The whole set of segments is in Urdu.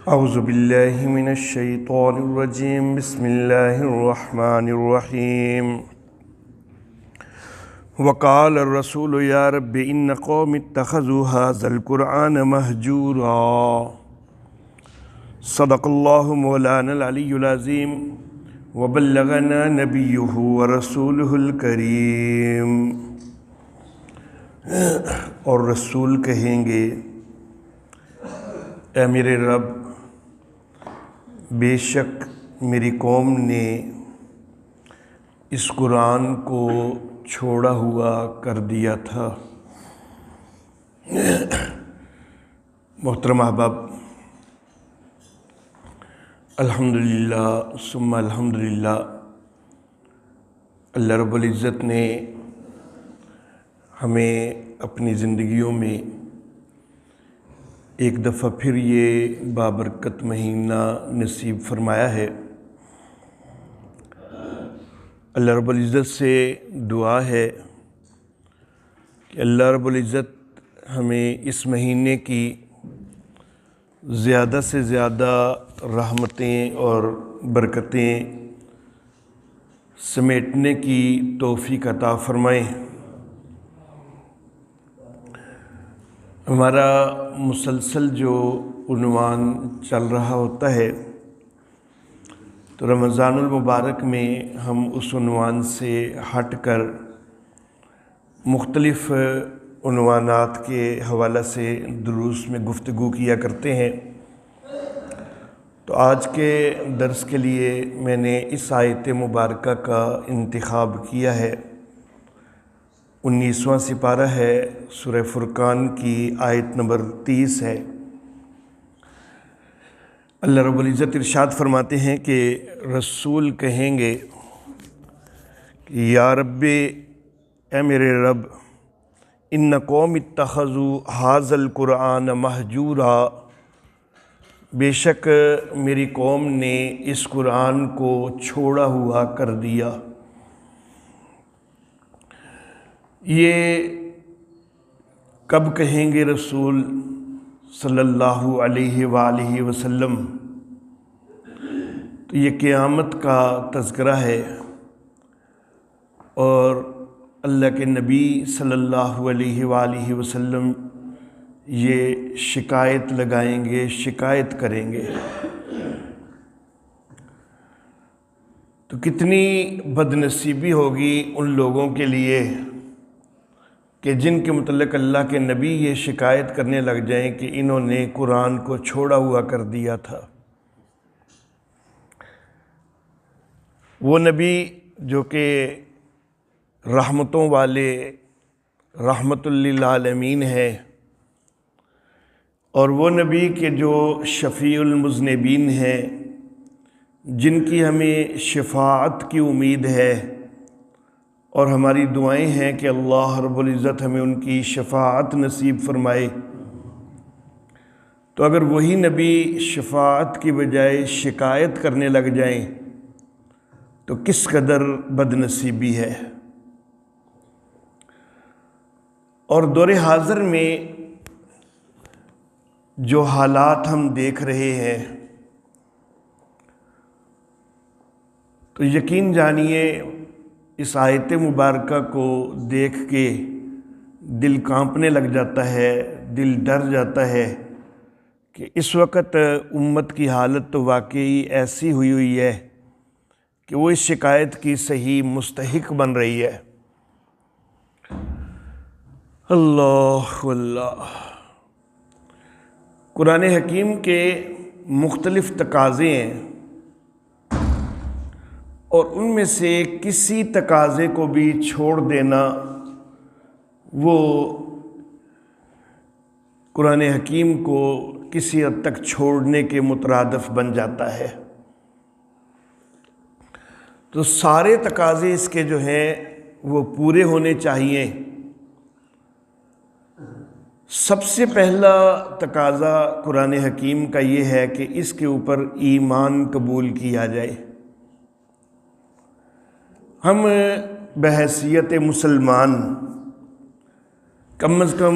اعوذ باللہ من الشیطان الرجیم بسم اللہ الرحمن الرحیم وقال الرسول یا رب ان قوم اتخذوا هذا القرآن مہجورا صدق اللہ مولانا العلی العظیم وبلغنا نبیہ ورسولہ الکریم۔ اور رسول کہیں گے اے میرے رب، بے شک میری قوم نے اس قرآن کو چھوڑا ہوا کر دیا تھا۔ محترم احباب، الحمدللہ ثم الحمدللہ، اللہ رب العزت نے ہمیں اپنی زندگیوں میں ایک دفعہ پھر یہ بابرکت مہینہ نصیب فرمایا ہے۔ اللہ رب العزت سے دعا ہے کہ اللہ رب العزت ہمیں اس مہینے کی زیادہ سے زیادہ رحمتیں اور برکتیں سمیٹنے کی توفیق عطا فرمائیں۔ ہمارا مسلسل جو عنوان چل رہا ہوتا ہے تو رمضان المبارک میں ہم اس عنوان سے ہٹ کر مختلف عنوانات کے حوالہ سے دروس میں گفتگو کیا کرتے ہیں۔ تو آج کے درس کے لیے میں نے اس آیت مبارکہ کا انتخاب کیا ہے۔ 19واں سپارہ ہے، سورہ فرقان کی آیت نمبر 30 ہے۔ اللہ رب العزت ارشاد فرماتے ہیں کہ رسول کہیں گے کہ یا رب، اے میرے رب، ان قوم اتخذوا ھذا القرآن مہجورا، بے شک میری قوم نے اس قرآن کو چھوڑا ہوا کر دیا۔ یہ کب کہیں گے رسول صلی اللہ علیہ وآلہ وسلم؟ تو یہ قیامت کا تذکرہ ہے، اور اللہ کے نبی صلی اللہ علیہ وآلہ وسلم یہ شکایت لگائیں گے، شکایت کریں گے۔ تو کتنی بد نصیبی ہوگی ان لوگوں کے لیے کہ جن کے متعلق اللہ کے نبی یہ شکایت کرنے لگ جائیں کہ انہوں نے قرآن کو چھوڑا ہوا کر دیا تھا۔ وہ نبی جو کہ رحمتوں والے، رحمت للعالمین ہے، اور وہ نبی کہ جو شفیع المذنبین ہیں، جن کی ہمیں شفاعت کی امید ہے، اور ہماری دعائیں ہیں کہ اللہ رب العزت ہمیں ان کی شفاعت نصیب فرمائے۔ تو اگر وہی نبی شفاعت کی بجائے شکایت کرنے لگ جائیں تو کس قدر بد نصیبی ہے۔ اور دور حاضر میں جو حالات ہم دیکھ رہے ہیں تو یقین جانیے اس آیت مبارکہ کو دیکھ کے دل کانپنے لگ جاتا ہے، دل ڈر جاتا ہے کہ اس وقت امت کی حالت تو واقعی ایسی ہوئی ہے کہ وہ اس شکایت کی صحیح مستحق بن رہی ہے۔ اللہ اللہ، قرآن حکیم کے مختلف تقاضے ہیں، اور ان میں سے کسی تقاضے کو بھی چھوڑ دینا وہ قرآن حکیم کو کسی حد تک چھوڑنے کے مترادف بن جاتا ہے۔ تو سارے تقاضے اس کے جو ہیں وہ پورے ہونے چاہیے۔ سب سے پہلا تقاضا قرآن حکیم کا یہ ہے کہ اس کے اوپر ایمان قبول کیا جائے۔ ہم بحیثیت مسلمان کم از کم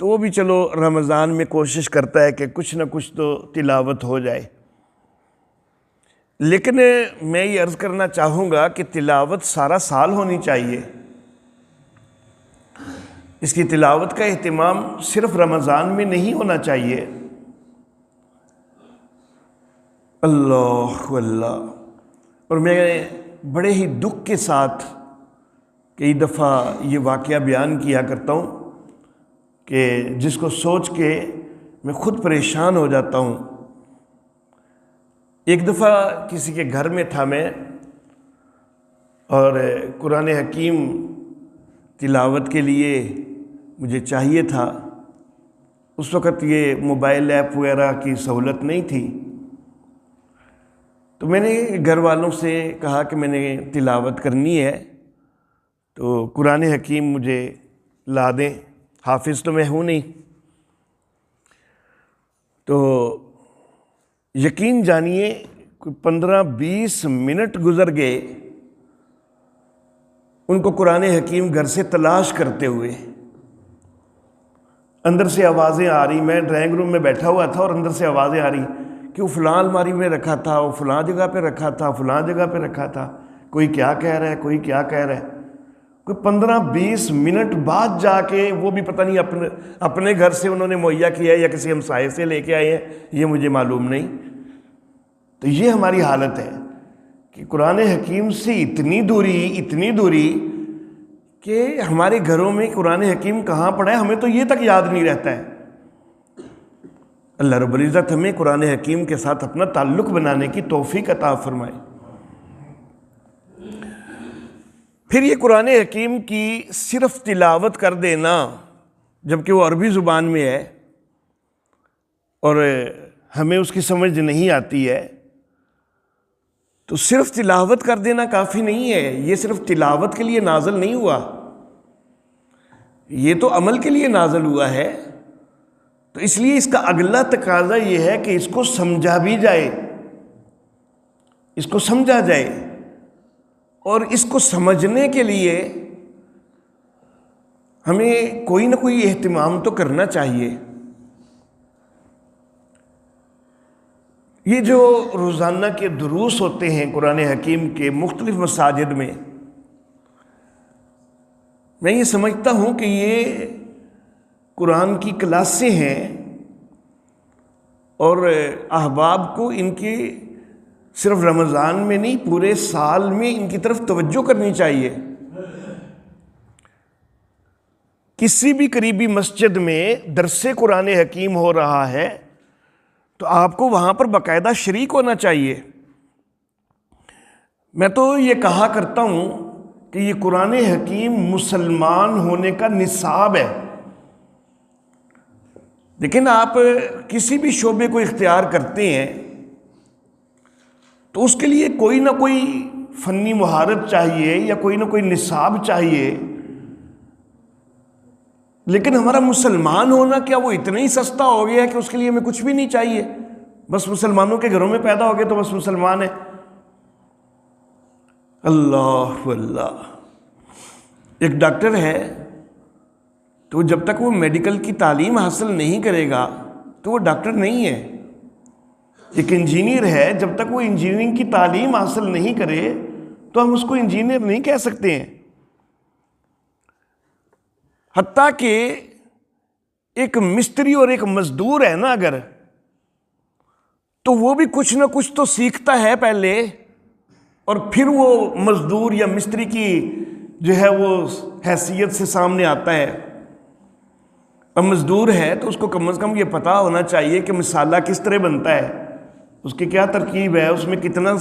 تو وہ بھی چلو رمضان میں کوشش کرتا ہے کہ کچھ نہ کچھ تو تلاوت ہو جائے، لیکن میں یہ عرض کرنا چاہوں گا کہ تلاوت سارا سال ہونی چاہیے۔ اس کی تلاوت کا اہتمام صرف رمضان میں نہیں ہونا چاہیے۔ اللہ اللہ۔ اور میں بڑے ہی دکھ کے ساتھ کئی دفعہ یہ واقعہ بیان کیا کرتا ہوں کہ جس کو سوچ کے میں خود پریشان ہو جاتا ہوں۔ ایک دفعہ کسی کے گھر میں تھا میں، اور قرآن حکیم تلاوت کے لیے مجھے چاہیے تھا۔ اس وقت یہ موبائل ایپ وغیرہ کی سہولت نہیں تھی، تو میں نے گھر والوں سے کہا کہ میں نے تلاوت کرنی ہے تو قرآن حکیم مجھے لا دیں، حافظ تو میں ہوں نہیں۔ تو یقین جانیے 15-20 منٹ گزر گئے ان کو قرآن حکیم گھر سے تلاش کرتے ہوئے۔ اندر سے آوازیں آ رہی، میں ڈرائنگ روم میں بیٹھا ہوا تھا اور اندر سے آوازیں آ رہی کہ وہ فلاں الماری میں رکھا تھا، وہ فلاں جگہ پہ رکھا تھا، فلاں جگہ پہ رکھا تھا، کوئی کیا کہہ رہا ہے، کوئی کیا کہہ رہا ہے۔ کوئی 15-20 منٹ بعد جا کے وہ بھی پتہ نہیں اپنے گھر سے انہوں نے مہیا کیا ہے یا کسی ہمسائے سے لے کے آئے ہیں، یہ مجھے معلوم نہیں۔ تو یہ ہماری حالت ہے کہ قرآن حکیم سے اتنی دوری کہ ہمارے گھروں میں قرآن حکیم کہاں پڑھا ہے ہمیں تو یہ تک یاد نہیں رہتا ہے۔ اللہ رب العزت ہمیں قرآن حکیم کے ساتھ اپنا تعلق بنانے کی توفیق عطا فرمائے۔ پھر یہ قرآن حکیم کی صرف تلاوت کر دینا، جبکہ وہ عربی زبان میں ہے اور ہمیں اس کی سمجھ نہیں آتی ہے، تو صرف تلاوت کر دینا کافی نہیں ہے۔ یہ صرف تلاوت کے لیے نازل نہیں ہوا، یہ تو عمل کے لیے نازل ہوا ہے۔ تو اس لیے اس کا اگلا تقاضا یہ ہے کہ اس کو سمجھا بھی جائے، اس کو سمجھا جائے، اور اس کو سمجھنے کے لیے ہمیں کوئی نہ کوئی اہتمام تو کرنا چاہیے۔ یہ جو روزانہ کے دروس ہوتے ہیں قرآن حکیم کے مختلف مساجد میں یہ سمجھتا ہوں کہ یہ قرآن کی کلاسیں ہیں، اور احباب کو ان کی صرف رمضان میں نہیں پورے سال میں ان کی طرف توجہ کرنی چاہیے۔ کسی بھی قریبی مسجد میں درس قرآن حکیم ہو رہا ہے تو آپ کو وہاں پر باقاعدہ شریک ہونا چاہیے۔ میں تو یہ کہا کرتا ہوں کہ یہ قرآن حکیم مسلمان ہونے کا نصاب ہے۔ لیکن آپ کسی بھی شعبے کو اختیار کرتے ہیں تو اس کے لیے کوئی نہ کوئی فنی مہارت چاہیے یا کوئی نہ کوئی نصاب چاہیے۔ لیکن ہمارا مسلمان ہونا کیا وہ اتنا ہی سستا ہو گیا ہے کہ اس کے لیے ہمیں کچھ بھی نہیں چاہیے؟ بس مسلمانوں کے گھروں میں پیدا ہو گئے تو بس مسلمان ہے۔ اللہ اللہ۔ ایک ڈاکٹر ہے تو جب تک وہ میڈیکل کی تعلیم حاصل نہیں کرے گا تو وہ ڈاکٹر نہیں ہے۔ ایک انجینئر ہے، جب تک وہ انجینئرنگ کی تعلیم حاصل نہیں کرے تو ہم اس کو انجینئر نہیں کہہ سکتے ہیں۔ حتیٰ کہ ایک مستری اور ایک مزدور ہے نا اگر، تو وہ بھی کچھ نہ کچھ تو سیکھتا ہے پہلے، اور پھر وہ مزدور یا مستری کی جو ہے وہ حیثیت سے سامنے آتا ہے۔ اب مزدور ہے تو اس کو کم از کم یہ پتہ ہونا چاہیے کہ مسالہ کس طرح بنتا ہے، اس کی کیا ترکیب ہے، اس میں کتنا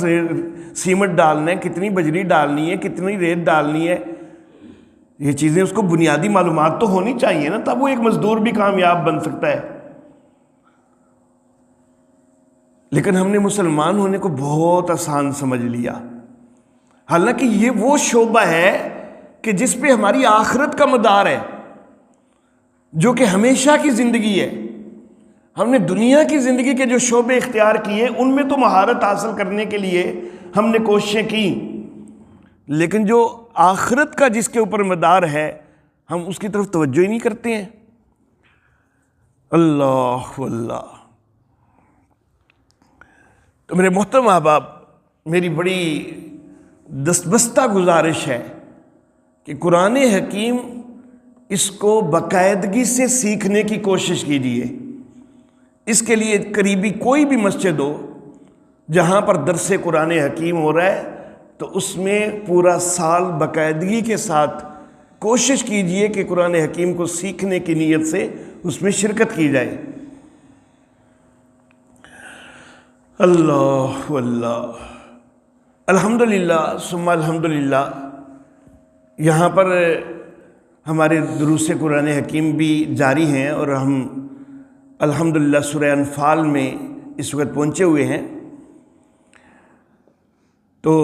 سیمنٹ ڈالنا ہے، کتنی بجری ڈالنی ہے، کتنی ریت ڈالنی ہے۔ یہ چیزیں اس کو بنیادی معلومات تو ہونی چاہیے نا، تب وہ ایک مزدور بھی کامیاب بن سکتا ہے۔ لیکن ہم نے مسلمان ہونے کو بہت آسان سمجھ لیا، حالانکہ یہ وہ شعبہ ہے کہ جس پہ ہماری آخرت کا مدار ہے، جو کہ ہمیشہ کی زندگی ہے۔ ہم نے دنیا کی زندگی کے جو شعبے اختیار کیے ان میں تو مہارت حاصل کرنے کے لیے ہم نے کوششیں کی، لیکن جو آخرت کا جس کے اوپر مدار ہے ہم اس کی طرف توجہ ہی نہیں کرتے ہیں۔ اللہ اللہ۔ تو میرے محترم احباب، میری بڑی دستبستہ گزارش ہے کہ قرآن حکیم اس کو باقاعدگی سے سیکھنے کی کوشش کیجیے۔ اس کے لیے قریبی کوئی بھی مسجد ہو جہاں پر درس قرآن حکیم ہو رہا ہے تو اس میں پورا سال باقاعدگی کے ساتھ کوشش کیجیے کہ قرآن حکیم کو سیکھنے کی نیت سے اس میں شرکت کی جائے۔ اللہ اللہ، الحمدللہ ثم الحمدللہ۔ یہاں پر ہمارے دروس قرآن حکیم بھی جاری ہیں اور ہم الحمدللہ سورہ انفال میں اس وقت پہنچے ہوئے ہیں۔ تو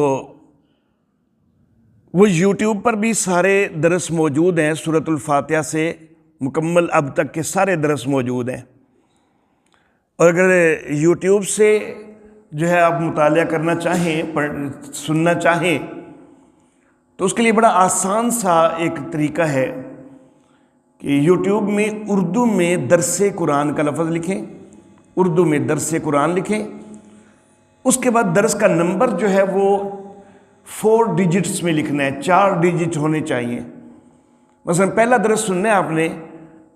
وہ یوٹیوب پر بھی سارے درس موجود ہیں، سورۃ الفاتحہ سے مکمل اب تک کے سارے درس موجود ہیں۔ اور اگر یوٹیوب سے جو ہے آپ مطالعہ کرنا چاہیں، سننا چاہیں، تو اس کے لیے بڑا آسان سا ایک طریقہ ہے کہ یوٹیوب میں اردو میں درس قرآن کا لفظ لکھیں، اردو میں درس قرآن لکھیں، اس کے بعد درس کا نمبر جو ہے وہ 4 ڈیجٹس میں لکھنا ہے، 4 ڈیجٹ ہونے چاہیے۔ مثلا پہلا درس سننا ہے آپ نے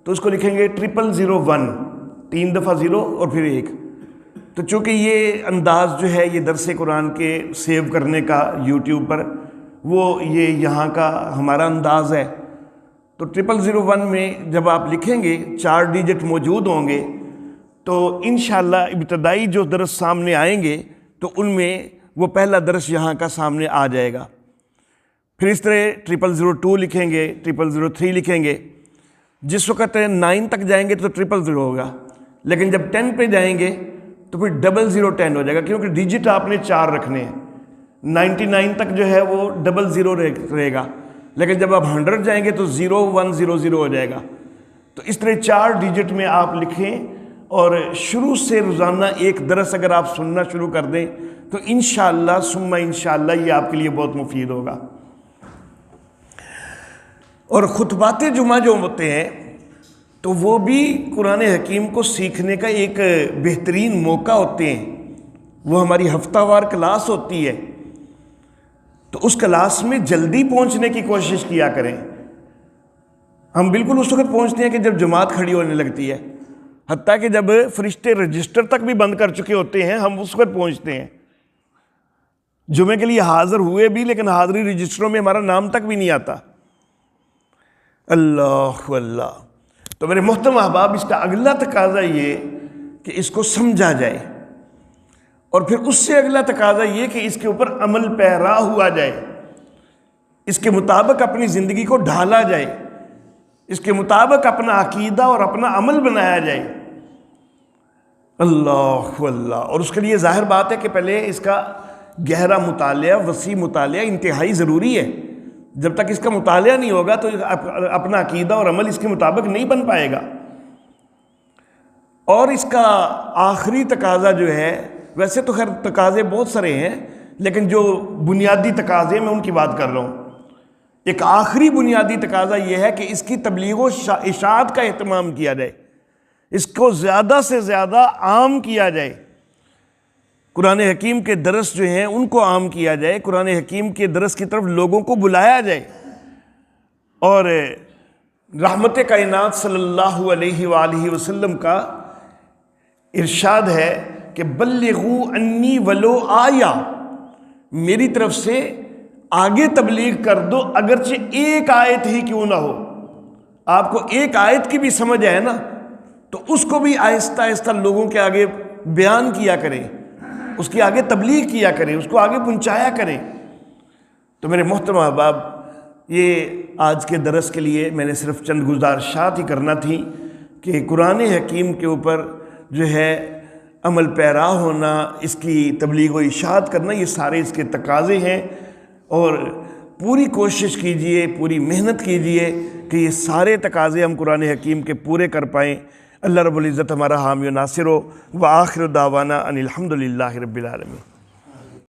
تو اس کو لکھیں گے 0001، 3 دفعہ 0 اور پھر 1۔ تو چونکہ یہ انداز جو ہے یہ درس قرآن کے سیو کرنے کا یوٹیوب پر، وہ یہ یہاں کا ہمارا انداز ہے، تو 0001 میں جب آپ لکھیں گے 4 ڈیجٹ موجود ہوں گے تو انشاءاللہ ابتدائی جو درس سامنے آئیں گے تو ان میں وہ پہلا درس یہاں کا سامنے آ جائے گا۔ پھر اس طرح 0002 لکھیں گے، 0003 لکھیں گے۔ جس وقت 9 تک جائیں گے تو 000 ہوگا، لیکن جب 10 پہ جائیں گے تو پھر 0010 ہو جائے گا، کیونکہ ڈیجٹ آپ نے 4 رکھنے ہیں۔ 99 تک جو ہے وہ 00 رہے گا، لیکن جب آپ 100 جائیں گے تو 0100 ہو جائے گا۔ تو اس طرح 4 ڈیجٹ میں آپ لکھیں اور شروع سے روزانہ ایک درس اگر آپ سننا شروع کر دیں تو انشاءاللہ ثم انشاءاللہ یہ آپ کے لیے بہت مفید ہوگا۔ اور خطبات جمعہ جو ہوتے ہیں تو وہ بھی قرآن حکیم کو سیکھنے کا ایک بہترین موقع ہوتے ہیں۔ وہ ہماری ہفتہ وار کلاس ہوتی ہے، تو اس کلاس میں جلدی پہنچنے کی کوشش کیا کریں۔ ہم بالکل اس وقت پہنچتے ہیں کہ جب جماعت کھڑی ہونے لگتی ہے، حتیٰ کہ جب فرشتے رجسٹر تک بھی بند کر چکے ہوتے ہیں ہم اس وقت پہنچتے ہیں۔ جمعے کے لیے حاضر ہوئے بھی لیکن حاضری رجسٹروں میں ہمارا نام تک بھی نہیں آتا۔ اللہ اللہ۔ تو میرے محترم احباب، اس کا اگلا تقاضا یہ کہ اس کو سمجھا جائے، اور پھر اس سے اگلا تقاضا یہ کہ اس کے اوپر عمل پیرا ہوا جائے، اس کے مطابق اپنی زندگی کو ڈھالا جائے، اس کے مطابق اپنا عقیدہ اور اپنا عمل بنایا جائے۔ اللہ اللہ۔ اور اس کے لیے ظاہر بات ہے کہ پہلے اس کا گہرا مطالعہ، وسیع مطالعہ انتہائی ضروری ہے۔ جب تک اس کا مطالعہ نہیں ہوگا تو اپنا عقیدہ اور عمل اس کے مطابق نہیں بن پائے گا۔ اور اس کا آخری تقاضا جو ہے، ویسے تو خیر تقاضے بہت سارے ہیں، لیکن جو بنیادی تقاضے میں ان کی بات کر رہا ہوں، ایک آخری بنیادی تقاضا یہ ہے کہ اس کی تبلیغ و اشاعت کا اہتمام کیا جائے، اس کو زیادہ سے زیادہ عام کیا جائے۔ قرآن حکیم کے درس جو ہیں ان کو عام کیا جائے، قرآن حکیم کے درس کی طرف لوگوں کو بلایا جائے۔ اور رحمت کائنات صلی اللہ علیہ وآلہ وسلم کا ارشاد ہے کہ بلغوا انی ولو آیا، میری طرف سے آگے تبلیغ کر دو اگرچہ ایک آیت ہی کیوں نہ ہو۔ آپ کو ایک آیت کی بھی سمجھ آئے نا تو اس کو بھی آہستہ آہستہ لوگوں کے آگے بیان کیا کریں، اس کی آگے تبلیغ کیا کریں، اس کو آگے پہنچایا کریں۔ تو میرے محترم احباب، یہ آج کے درس کے لیے میں نے صرف چند گزارشات ہی کرنا تھی کہ قرآن حکیم کے اوپر جو ہے عمل پیرا ہونا، اس کی تبلیغ و اشاعت کرنا، یہ سارے اس کے تقاضے ہیں، اور پوری کوشش کیجئے، پوری محنت کیجئے کہ یہ سارے تقاضے ہم قرآن حکیم کے پورے کر پائیں۔ اللہ رب العزت ہمارا حامی و ناصر ہو۔ وآخر دعوانا ان الحمدللہ رب العالمین۔